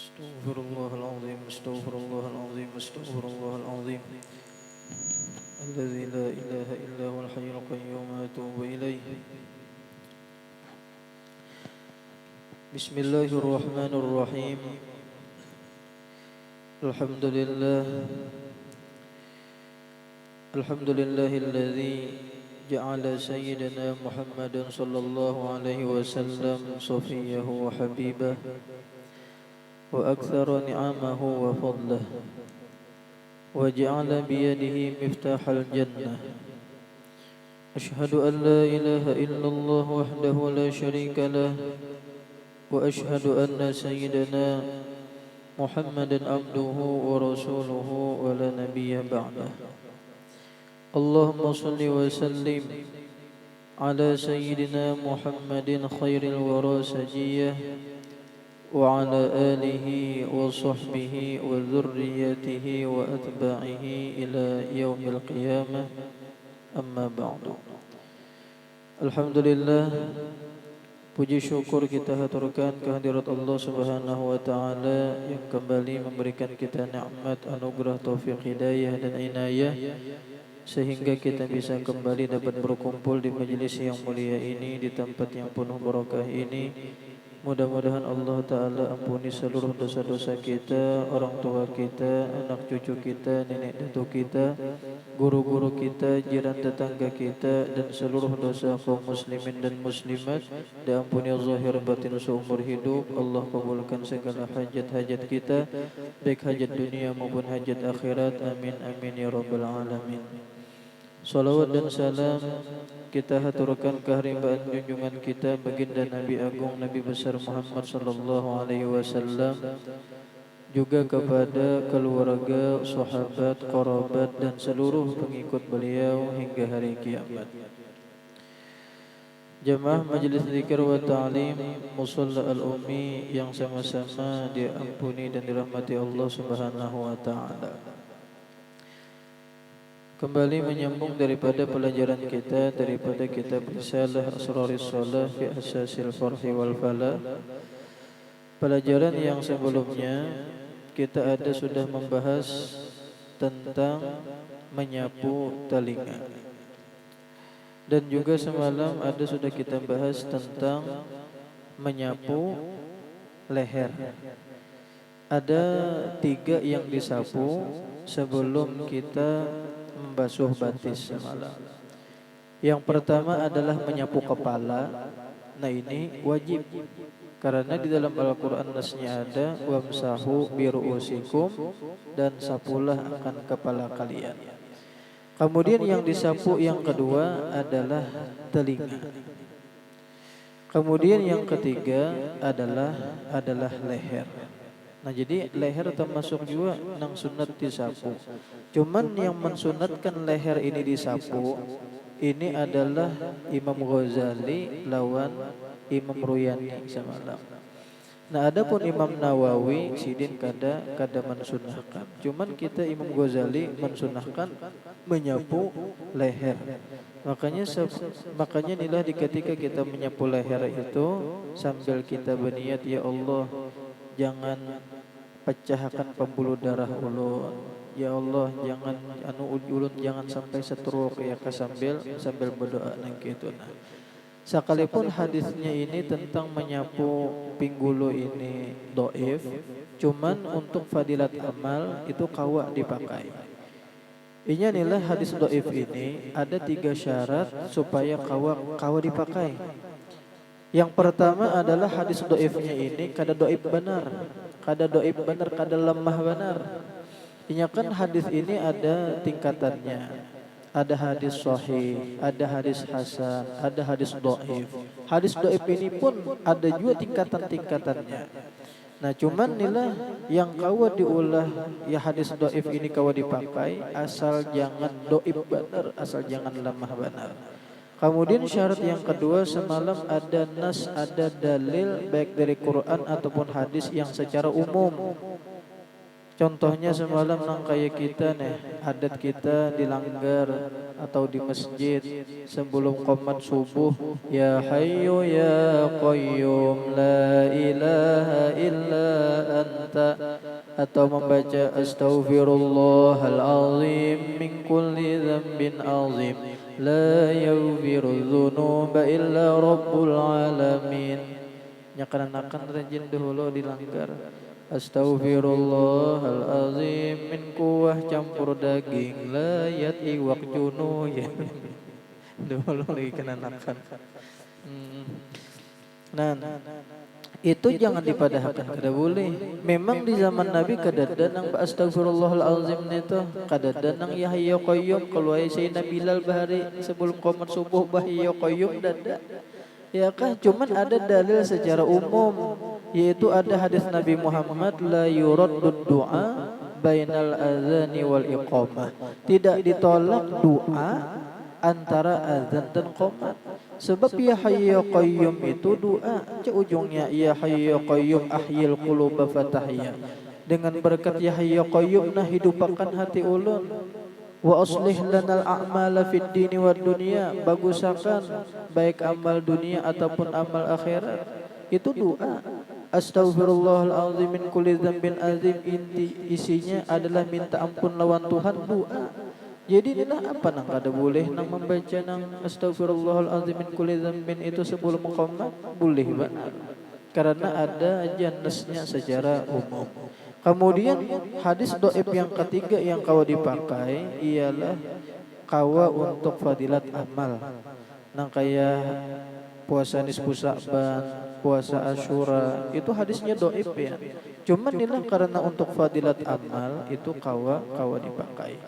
استغفر الله العظيم استغفر الله العظيم استغفر الله العظيم الذي لا إله إلا هو الحي القيوم أتوب إليه. بسم الله الرحمن الرحيم. الحمد لله الحمد لله الذي جعل سيدنا محمد صلى الله عليه وسلم صفيه وحبيبه وأكثر نعمه وفضله، وجعل بيده مفتاح الجنة. أشهد أن لا إله إلا الله وحده لا شريك له، وأشهد أن سيدنا محمدا عبده ورسوله ولا نبي بعده. اللهم صل وسلم على سيدنا محمد خير الورى سجيه، وعلى آله وصحبه وذريته وأتباعه إلى يوم القيامة. أما بعد. Alhamdulillah, puji syukur kita haturkan kehadirat Allah Subhanahu wa taala yang kembali memberikan kita nikmat, anugerah, taufik, hidayah dan inayah sehingga kita bisa kembali dapat berkumpul di majelis yang mulia ini, di tempat yang penuh barakah ini. Mudah-mudahan Allah Ta'ala ampuni seluruh dosa-dosa kita, orang tua kita, anak cucu kita, nenek datuk kita, guru-guru kita, jiran tetangga kita, dan seluruh dosa kaum muslimin dan muslimat. Diampuni zahir batin seumur hidup. Allah kabulkan segala hajat-hajat kita, baik hajat dunia maupun hajat akhirat. Amin amin ya rabbal alamin. Salawat dan salam kita haturkan kehadiran junjungan kita baginda Nabi Agung Nabi besar Muhammad sallallahu alaihi wasallam, juga kepada keluarga, sahabat, kerabat dan seluruh pengikut beliau hingga hari kiamat. Jamaah Majelis Zikir wa Ta'lim Musalla Al-Ummi yang sama-sama diampuni dan dirahmati Allah Subhanahu wa taala. Kembali menyambung daripada pelajaran kita daripada kitab Risalah Asraris Shalah fi Asasil Farhi wal Falah. Pelajaran yang sebelumnya kita ada sudah membahas tentang menyapu telinga, dan juga semalam ada sudah kita bahas tentang menyapu leher. Ada 3 yang disapu sebelum kita membasuh batis semalam. Yang pertama adalah menyapu kepala. Nah, ini wajib karena di dalam Al-Quran nasnya ada wamsahu biru'usikum, dan sapulah akan kepala kalian. Kemudian yang disapu yang kedua adalah telinga. Kemudian yang ketiga adalah leher. Nah, jadi leher termasuk juga nang sunat disapu. Cuman yang mensunatkan leher ini disapu ini adalah Imam Ghazali lawan Imam Ruyani semalam. Nah, adapun Imam Nawawi sidin kada mensunahkan. Cuman kita Imam Ghazali mensunahkan menyapu leher. Makanya inilah ketika kita menyapu leher itu sambil kita berniat, ya Allah, jangan pecahkan pembuluh darah ulun. Ya Allah, jangan ulun jangan sampai stroke ya, sambil berdoa nang kitu. Nah, sekalipun hadisnya ini tentang menyapu pinggulu ini dhaif, cuman untuk fadilat amal itu kawa dipakai. Ini adalah hadis dhaif ini ada 3 syarat supaya kawa dipakai. Yang pertama adalah hadis dhaifnya ini kada dhaif benar, kada lemah benar. Ini kan hadis ini ada tingkatannya. Ada hadis sahih, ada hadis hasan, ada hadis dhaif. Hadis dhaif ini pun ada juga tingkatan-tingkatannya. Nah, cuman inilah yang kawa diulah ya, hadis dhaif ini kawa dipakai asal jangan dhaif benar, asal jangan lemah benar. Kemudian syarat yang kedua, semalam ada nas, ada dalil baik dari Quran ataupun hadis yang secara umum. Contohnya semalam nang kayak kita nih, adat kita dilanggar atau di masjid sebelum qomat subuh, ya hayyu ya qayyum la ilaha illa anta, atau membaca astaghfirullahal azim min kulli dzambin azim la yaghfirudz dzunuba illa rabbul alamin. Nya karanakan rajin dahulu dilanggar astaghfirullahal azim min kuah campur daging la yati wak junu ya. Dahulu lagi kenanakan. Nah, itu jangan dipadahkan kada boleh. Memang di zaman Nabi kadada nang astagfirullahal azim itu kadada nang ya hayya qayyum kalau ay Sayyidina Bilal bahari sebelum qomat subuh bah ya qayyum dada. Ya kah, cuman ada dalil secara umum, yaitu ada hadis Nabi Muhammad la yuraddud du'a bainal adzani wal iqamah. Tidak ditolak doa antara azan dan qomat. Sebab ya hayyu qayyum itu doa, ujungnya ya hayyu qayyum ahyil quluba fatahya. Dengan berkat ya hayyu qayyum nah hidupakan hati ulun. Wa aslih lanal a'mala fid dini wad dunya, bagusakan baik amal dunia ataupun amal akhirat. Itu doa. Astaghfirullahal azim min kulli dzambin azim, inti isinya adalah minta ampun lawan Tuhan, doa. Jadi inilah apa nang kada boleh nang membaca nang astaghfirullahal azim min kulli dzambin itu sebelum qomat boleh benar. Karena ada aja nasnya secara umum. Kemudian hadis doib yang ketiga yang kau dipakai ialah kawa untuk fadilat amal. Nang kayak puasa nisfu Sa'ban, puasa Asyura, itu hadisnya doib ya. Cuman inilah karena untuk fadilat amal itu kawa dipakai.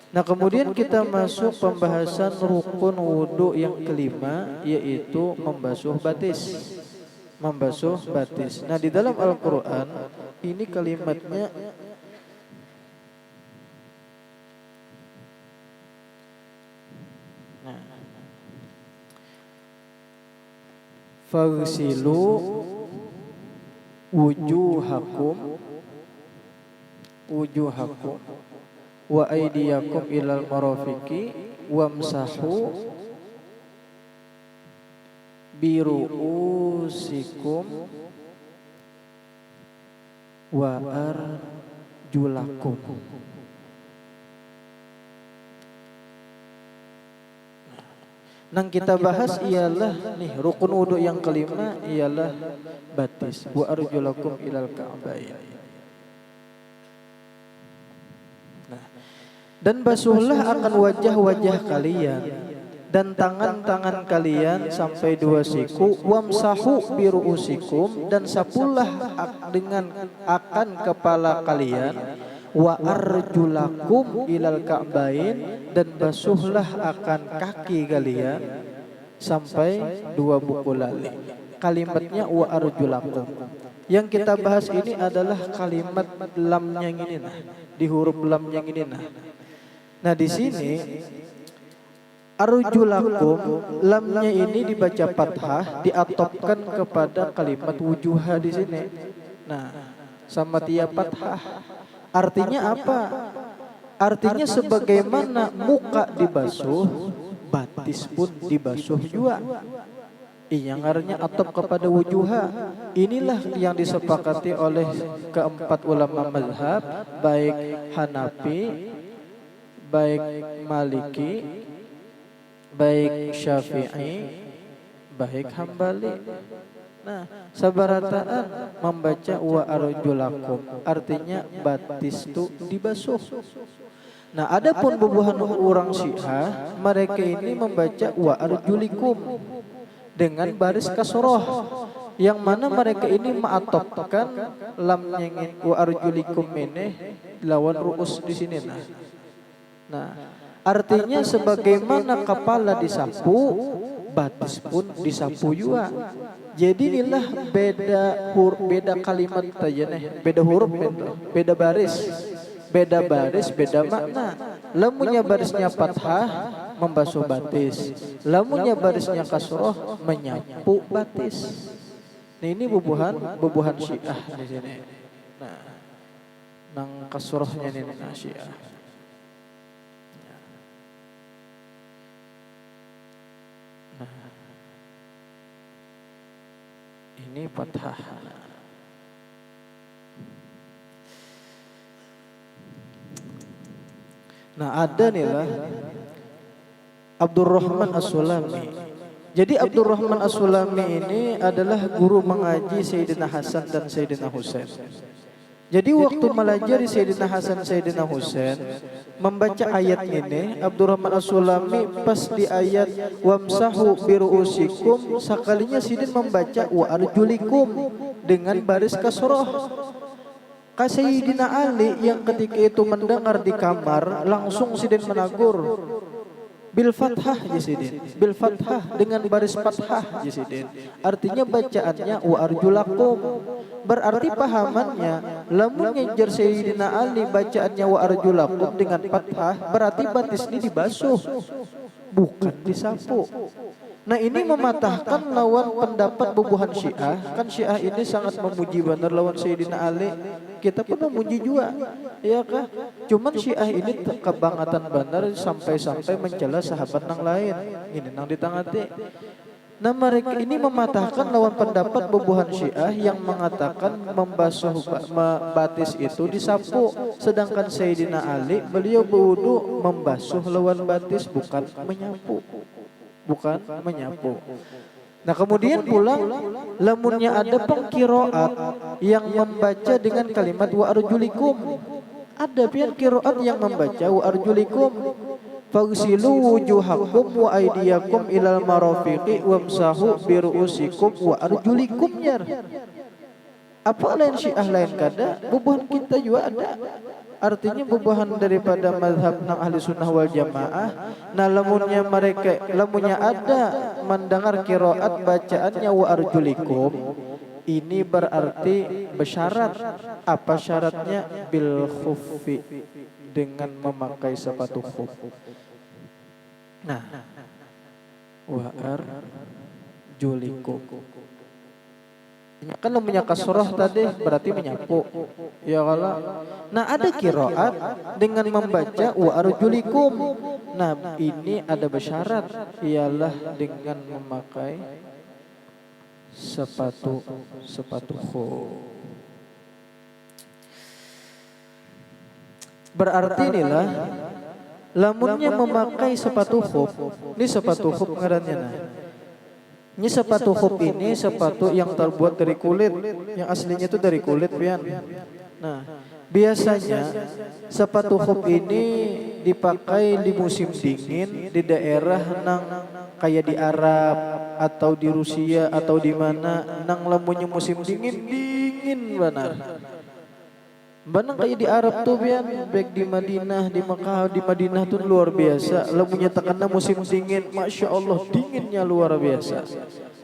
Nah, kemudian kita masuk pembahasan rukun wudu yang kelima, yaitu membasuh batis. Membasuh batis. Nah, di dalam Al-Quran ini kalimatnya faghsilu wujuhakum wa aydiyakum ilal marafiqi wamsahu biru'usikum wa arjulakum. Nang kita bahas ialah nih rukun wudu yang kelima ialah batis, wa arjulakum ilal ka'bain. Dan basuhlah akan wajah-wajah kalian dan tangan-tangan kalian sampai dua siku, wamsahu biru'usikum, dan sapulah dengan akan kepala kalian, wa arjulakum ilal ka'bain, dan basuhlah akan kaki kalian sampai dua buku lali. Kalimatnya wa arjulakum. Yang kita bahas ini adalah kalimat lamnya ini nah, di huruf lamnya ini nah. Nah, di sini arjulakum lamnya ini dibaca fathah, diatopkan kepada kalimat wujuha di sini. Nah, sama tiap fathah. Artinya apa? Artinya sebagaimana muka dibasuh, batis pun dibasuh juga. Yang artinya atop kepada wujuha. Inilah yang disepakati oleh keempat ulama mazhab, baik Hanafi, baik Maliki, baik Syafi'i, baik Hambali. Nah, sabarataan membaca wa arjulakum artinya batis itu dibasuh. Nah, adapun bubuhan orang Syiah, mereka ini membaca wa arjulikum dengan baris kasroh, yang mana mereka ini ma'atopkan lamnya wa arjulikum ini lawan ru'us di sini. Nah, artinya sebagaimana kepala disapu, batis pun disapu juga. Jadi inilah beda kalimat saja nih, beda huruf, beda baris, beda makna. Lamunnya barisnya fathah membasuh batis, lamunnya barisnya kasroh menyapu batis. Nah, ini bubuhan Syiah di sini. Nah, nang kasrohnya ini Syiah. Ini fathah. Nah ada nih lah Abdurrahman As-Sulami. Jadi Abdurrahman As-Sulami ini adalah guru mengaji Sayyidina Hasan dan Sayyidina Husain. Jadi waktu melajari Sayyidina Hasan Sayyidina Husain membaca ayat ini, Abdurrahman As-Sulami pas di ayat wamsahu biruusikum, sekalinya Sidin membaca wa arjulikum dengan baris kasroh. Sayyidina Ali yang ketika itu mendengar di kamar langsung Sidin menagur bil fathah jisidin, bil fathah dengan baris fathah jisidin. Artinya bacaannya wa arjulakum. Berarti pahamannya lamun ngejar Sayyidina Ali bacaannya wa arjulakum dengan fathah, berarti batis ini dibasuh, bukan disapu. Nah ini mematahkan lawan pendapat bubuhan Syiah. Kan Syiah ini sangat memuji benar lawan Sayyidina Ali. Kita pun memuji juga, ya kah? Cuman Syiah ini kebangatan benar sampai-sampai mencela sahabat yang lain. Ini nang ditangati. Nah mereka ini mematahkan lawan pendapat bubuhan Syiah yang mengatakan membasuh batis itu disapu. Sedangkan Sayyidina Ali beliau berwudu membasuh lawan batis, bukan menyapu. Bukan menyapu. Nah kemudian pula lamunnya ada pengkiroat yang membaca dengan kalimat wa arjulikum. Ada pian kiroat yang membaca wa arjulikum. Fagsilu wujuhakum wa aydiyakum ilal marafiqi wamsahu biruusikum wa arjulikum jar. Apa lain Syiah lain kada? Bubuhan kita juga ada. Artinya bubuhan daripada mazhab ahli sunnah wal jamaah. Nah lamunnya mereka, lamunnya ada mendengar kiroat bacaannya wa arjulikum, ini berarti bersyarat. Apa syaratnya? Bil khuffi, dengan memakai sepatu khuf. Nah wa arjulikum, kan namanya kasroh tadi berarti menyapu, ya kalau. Nah ada kiroat dengan membaca wa arjulikum. Nah ini ada bersyarat, ialah dengan memakai sepatu khuf. Berarti inilah lamunnya memakai sepatu khuf. Ini sepatu khuf ngarannya nah. Ini sepatu khuf ini sepatu yang terbuat dari kulit, yang aslinya itu dari kulit pian. Nah, biasanya sepatu khuf ini dipakai di musim dingin di daerah nang kayak di Arab atau di Rusia atau di mana nang lamunnya musim dingin benar. Banang kayak di Arab tuh pian, baik di Madinah, di Mekah, di Madinah tuh luar biasa. Lamunnya tekana musim dingin, masya Allah dinginnya luar biasa.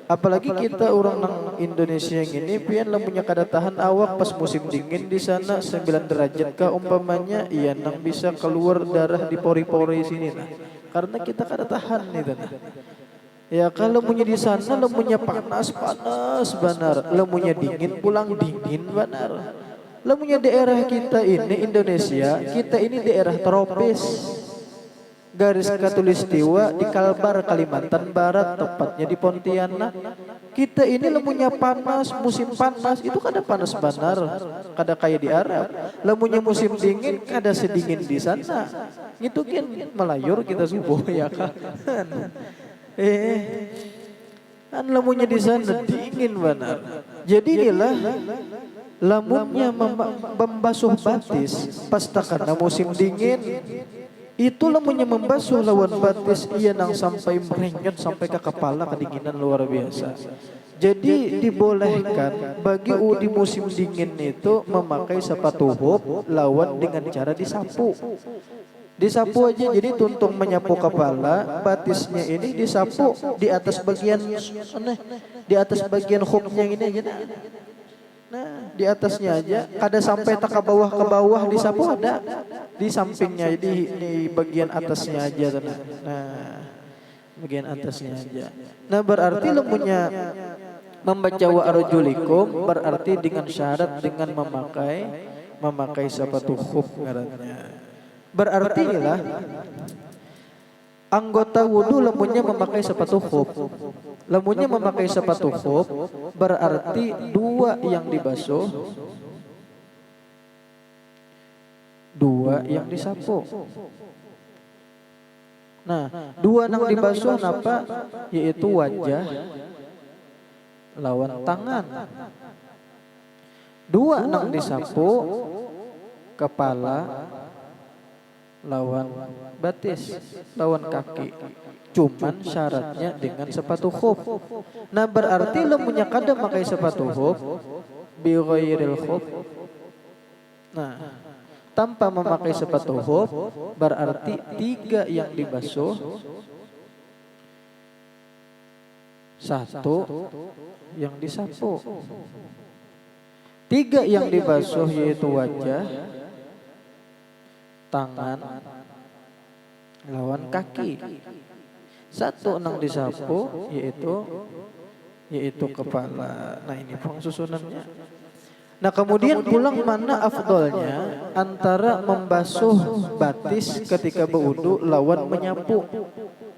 Apalagi kita orang nang Indonesia yang ini, pian lamunnya kada tahan awak pas musim dingin di sana 9 derajat kah umpamanya, iya nang bisa keluar darah di pori-pori sini nah. Karena kita kada tahan itu nah. Ya kalau lamunnya di sana lamunnya panas benar, lamunnya dingin pulang dingin benar. Lamunnya daerah kita ini Indonesia, kita ini daerah tropis. Garis khatulistiwa di Kalbar, Kalimantan Barat, tepatnya di Pontianak. Kita ini lamunnya panas, musim panas itu kada panas benar, kada kayak di Arab. Lamunnya musim dingin kada sedingin di sana. Itu kan melayur kita subuh ya kan. Kan lamunnya di sana dingin benar. Jadi inilah lamunnya membasuh batis pasta karena musim dingin, itu lamunnya membasuh lawan batis ia nang sampai merenyot sampai ke kepala, kedinginan luar biasa. Jadi dibolehkan bagi di musim dingin itu memakai sepatu khuf lawan dengan cara disapu. Disapu aja, jadi tuntung menyapu kepala, batisnya ini disapu di atas bagian khufnya ini aja. Nah, di atasnya aja, kada sampai tak ke bawah disapu ada. Di sampingnya, di bagian atasnya aja. Nah, bagian atasnya aja. Nah, berarti lamunnya membaca wa arjulikum berarti dengan syarat dengan memakai sepatu khuf ngarannya. Berarti lah anggota wudu lamunnya memakai sepatu khuf. Lamunnya memakai sepatu khuf berarti 2 yang dibasuh, 2 yang disapu. Nah, dua nang dibasuh napa? Yaitu wajah lawan tangan. Dua nang disapu kepala lawan batis, lawan kaki. Cuman syaratnya dengan sepatu khuf. Nah, berarti lamunnya kada pakai sepatu khuf bi ghairil khuf. Nah, tanpa memakai sepatu khuf berarti tiga yang dibasuh, satu yang disapu. Tiga yang dibasuh yaitu wajah, tangan, lawan kaki. Satu nang disapu yaitu kepala. Nah, ini pengsusunannya. Nah, kemudian pulang mana afdolnya antara membasuh batis ketika berwudu lawan menyapu.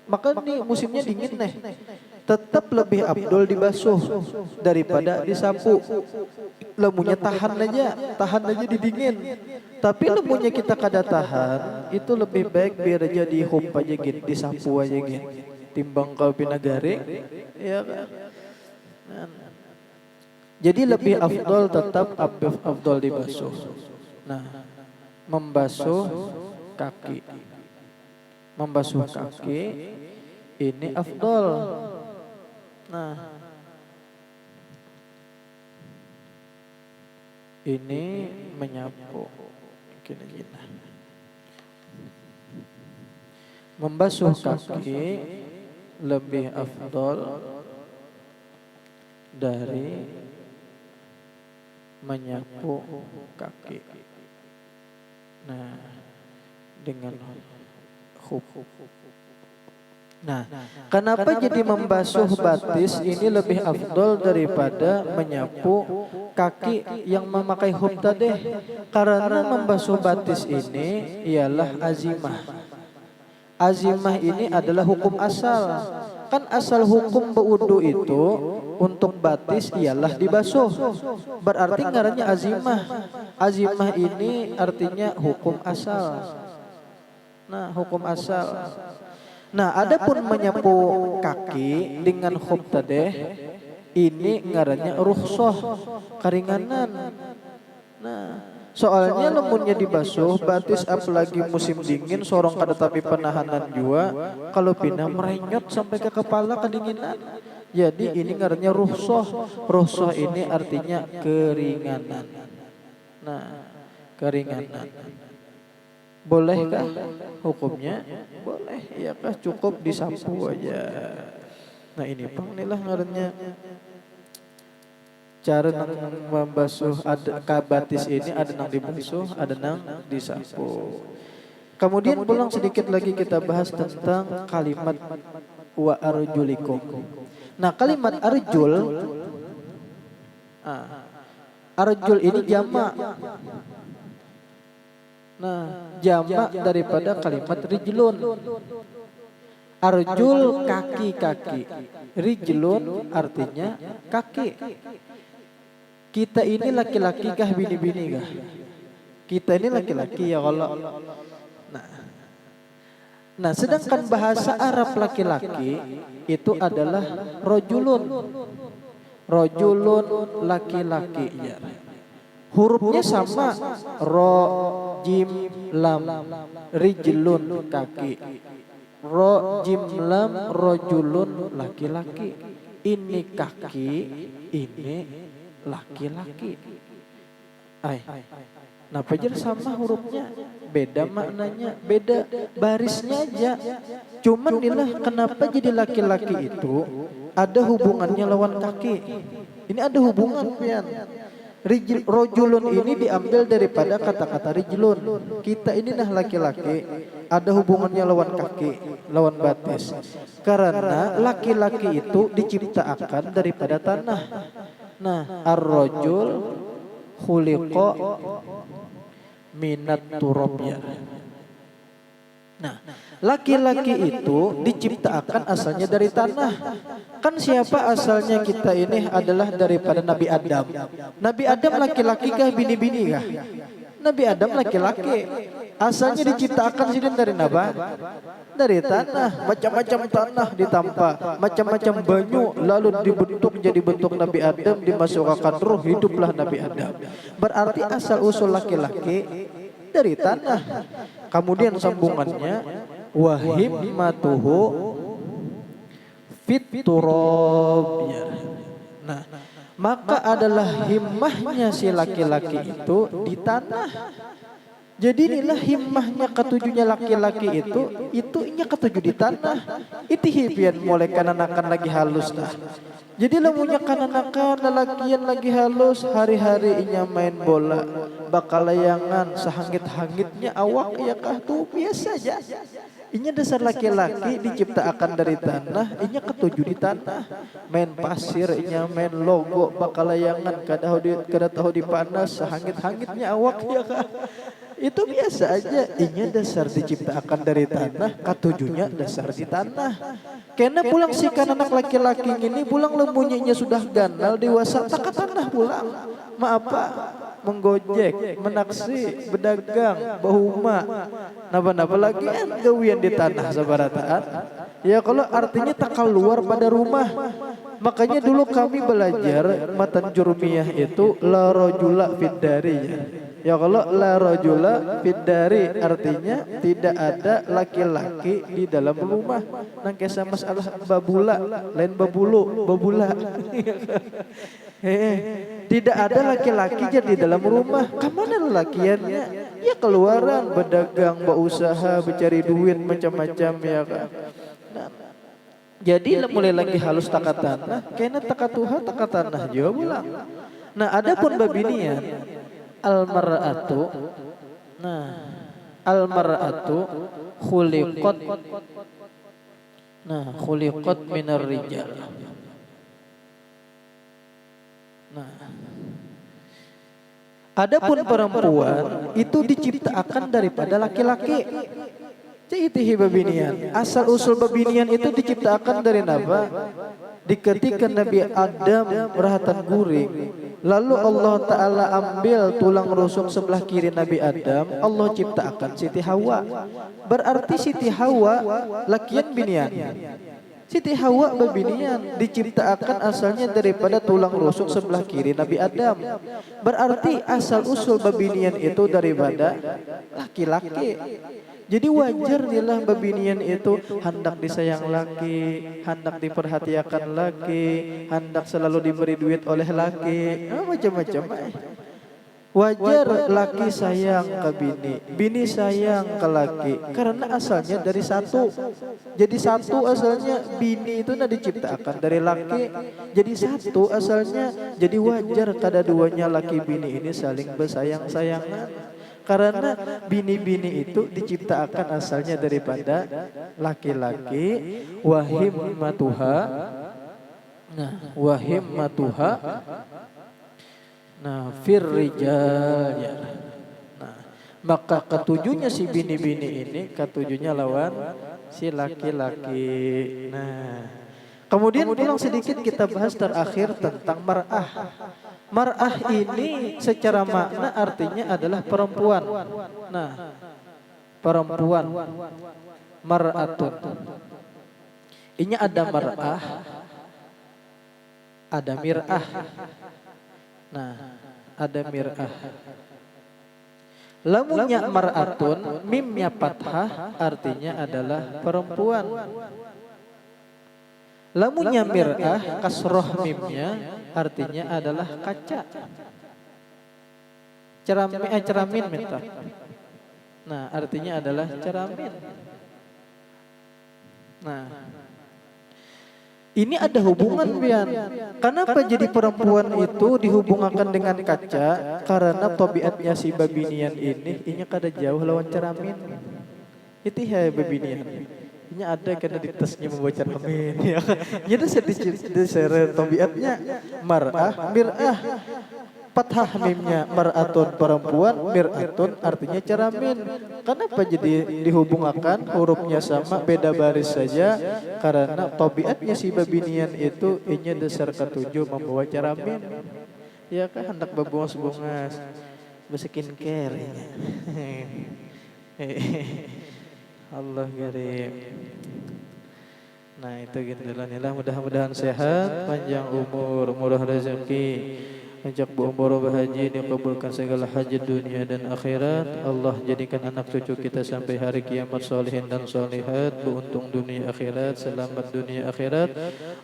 Maka ini musimnya dingin nih. Tetap lebih afdol dibasuh daripada disapu. Lemunya tahan aja di dingin. Tapi lemunya kita kada tahan, itu lebih baik biar aja dihump aja gitu, disapu aja gitu. Timbang kau pinagari, ya kan. Jadi lebih afdol tetap afdol dibasuh. Nah, membasuh kaki. Membasuh kaki ini afdol. Nah, ini menyapu. Gini. Membasuh kaki lebih afdol dari menyapu kaki. Nah, dengan khuf. Nah, kenapa jadi membasuh batis ini lebih afdol daripada menyapu kaki yang memakai khuf tadi? Karena membasuh batis ini ialah azimah. Azimah ini adalah hukum asal. Kan asal hukum berwudu itu untuk batis ialah dibasuh. Berarti ngarannya azimah. Azimah ini artinya hukum asal. Nah, hukum asal. Nah, adapun menyapu kaki dengan khuf tadi ini ngarannya rukhsah, keringanan. Nah, soalnya lemunnya dibasuh batis apalagi musim dingin sorong kada tapi penahanan jua kalau pindah merenyot sampai ke kepala kedinginan. Jadi ini ngarannya rukhsah. Rukhsah ini artinya keringanan. Nah, keringanan. Bolehkah hukumnya? Boleh, iya kah cukup disapu aja. Nah, ini inilah ngarannya cara nang membasuh ada kabatis ini, ada nang dibasuh, ada nang disapu. Kemudian pulang sedikit lagi kita bahas tentang kalimat wa arjulikum. Nah, kalimat arjul, arjul ini jamak. Nah, jamak daripada kalimat rijlun. Arjul kaki-kaki, rijlun artinya kaki. Kita ini laki-laki kah bini-bini kah? Kita ini laki-laki ya Allah. Nah, sedangkan bahasa Arab laki-laki itu adalah rojulun. Rojulun laki-laki ya. Hurufnya sama, ro, jim, lam, rijlun kaki, ro, jim, lam, rojulun laki-laki. Ini kaki, ini laki-laki. Nah, pajar sama hurufnya, beda maknanya, beda barisnya aja. Cuman inilah kenapa jadi laki-laki itu ada hubungannya lawan kaki. Ini ada hubungan pian. Rojulun ini diambil daripada kata-kata rijlun. Kita ini nah laki-laki ada hubungannya lawan kaki, lawan batis. Karena laki-laki itu diciptakan daripada tanah. Nah, ar-rajul khuliqa minat turabya. Nah, laki-laki itu diciptakan asalnya dari tanah. Kan siapa asalnya kita ini adalah daripada Nabi Adam. Nabi Adam laki-laki kah bini-bini kah? Nabi Adam laki-laki. Asalnya diciptakan sidin dari apa? Dari tanah, macam-macam tanah ditampa, macam-macam banyu, lalu dibentuk jadi bentuk Nabi Adam, dimasukkan ruh, hiduplah Nabi Adam. Berarti asal usul laki-laki dari tanah. Kemudian sambungannya wahimmatuhu fit turab. Nah, maka adalah himmahnya si laki-laki itu di tanah. Jadi inilah himmahnya ketujuhnya laki-laki itu inya ketujuh di tanah. Itu hibian mulai kananakan lagi halus dah. Jadi lamunya kananakan lalakian lagi halus, hari-hari inya main bola, bakal layangan sehangit-hangitnya awak ya kah tuh biasa aja. Inya dasar laki-laki diciptakan dari tanah, inya ketujuh di tanah. Main pasir, inya main logo, bakal layangan kada tahu dipanas sehangit-hangitnya awak ya kah. Itu biasa aja, inya dasar diciptakan dari tanah, ketujuhnya dasar di tanah. Karena pulang si kan anak laki-laki ini pulang lembunya sudah ganal dewasa tak tanah pulang. Maaf Pak, menggojek, menaksi, berdagang, bahuma, napa-napa lagi gawian di tanah sabarataan. Ya kalau artinya tak keluar pada rumah. Makanya dulu kami belajar matan jurmiyah itu la rajula fid dari ya. Ya kalau la rajula fid dari artinya tidak ada laki-laki di dalam rumah. Nang kisah masalah babula, lain babulu, babula. Tidak ada laki-laki jadi dalam rumah. Kemana lelakiannya? Ya keluaran, berdagang, berusaha, mencari duit macam-macam ya kan. Nah, jadi mulai lagi halus takat tanah, kena takat Tuhan takat tanah juga pulang. Nah, adapun babinian al-mar'atu, nah al-mar'atu khuliqat, nah khuliqat minar rijal. Nah, adapun perempuan itu diciptakan daripada laki-laki. Jadi babinian, asal usul babinian itu diciptakan dari apa? Diketika Nabi Adam merahatan guring, lalu Allah Ta'ala ambil tulang rusuk sebelah kiri Nabi Adam, Allah ciptakan Siti Hawa. Berarti Siti Hawa lakian binian. Siti Hawa babinian diciptakan asalnya daripada tulang rusuk sebelah kiri Nabi Adam. Berarti asal usul babinian itu daripada laki-laki. Jadi wajar nilah babinian itu hendak disayang laki, hendak diperhatikan laki, hendak selalu diberi duit oleh laki, macam-macam. Wajar laki sayang ke bini, bini sayang ke laki, karena asalnya dari satu. Jadi satu asalnya bini itu diciptakan dari laki, jadi satu asalnya. Jadi wajar kada duanya laki bini ini saling bersayang-sayangan. Karena bini-bini itu diciptakan asalnya daripada laki-laki. Wahimmatuha, nah wahimmatuha, nah firrijal ya. Nah, maka ketujuhnya si bini-bini ini ketujuhnya lawan si laki-laki. Nah, kemudian pulang sedikit kita bahas terakhir tentang mar'ah. Mar'ah ini secara makna artinya adalah perempuan. Nah, perempuan, mar'atun. Ini ada mar'ah, ada mir'ah. Nah, ada mir'ah. Lamunya mar'atun, mimnya fathah artinya adalah perempuan. Lamunya mir'ah, kasroh mimnya artinya adalah kaca. Ceramin minta. Nah, artinya adalah ceramin. Nah, ini ada hubungan Bian. Kenapa jadi perempuan itu dihubungkan dengan kaca? Karena tabiatnya si babinian ini kada jauh lawan ceramin. Itu ya babinian. Ini ada karena di tasnya membawa ceramin ya. Jadi sedih tabiatnya mar'ah, mir'ah. Fathah mimnya mar'atun perempuan, mir'atun artinya ceramin. Kenapa jadi dihubungkan hurufnya sama beda baris saja? Karena tabiatnya si babinian itu inya dasar ketujuh membawa ceramin. Ya kan hendak babungas-bungas, berskincare. Allah karim. Nah itu gitu lah, mudah-mudahan sehat, panjang umur, murah rezeki, ajak umroh berhaji, dikabulkan segala hajat dunia dan akhirat. Allah jadikan anak cucu kita sampai hari kiamat solihin dan solihat, beruntung dunia akhirat, selamat dunia akhirat.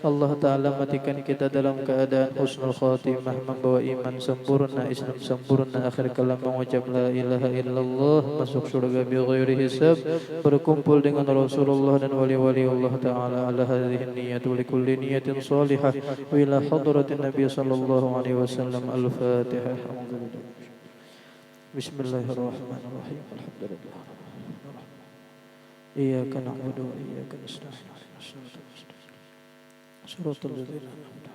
Allah Ta'ala matikan kita dalam keadaan husnul khatimah, membawa iman sempurna, Islam sempurna, akhir kalam mengucap la ilaha illallah, masuk surga bi ghairi hisab, berkumpul dengan Rasulullah dan wali-wali Allah Ta'ala ala hadhihi niyat wa likulli niyatin salihah wa ila hadratin Nabi sallallahu alaihi wasallam. Al-Fatihah. Bismillahirrahmanirrahim. Alhamdulillah. Iyyaka na'budu wa iyyaka nasta'in. Shiratal ladzina an'amta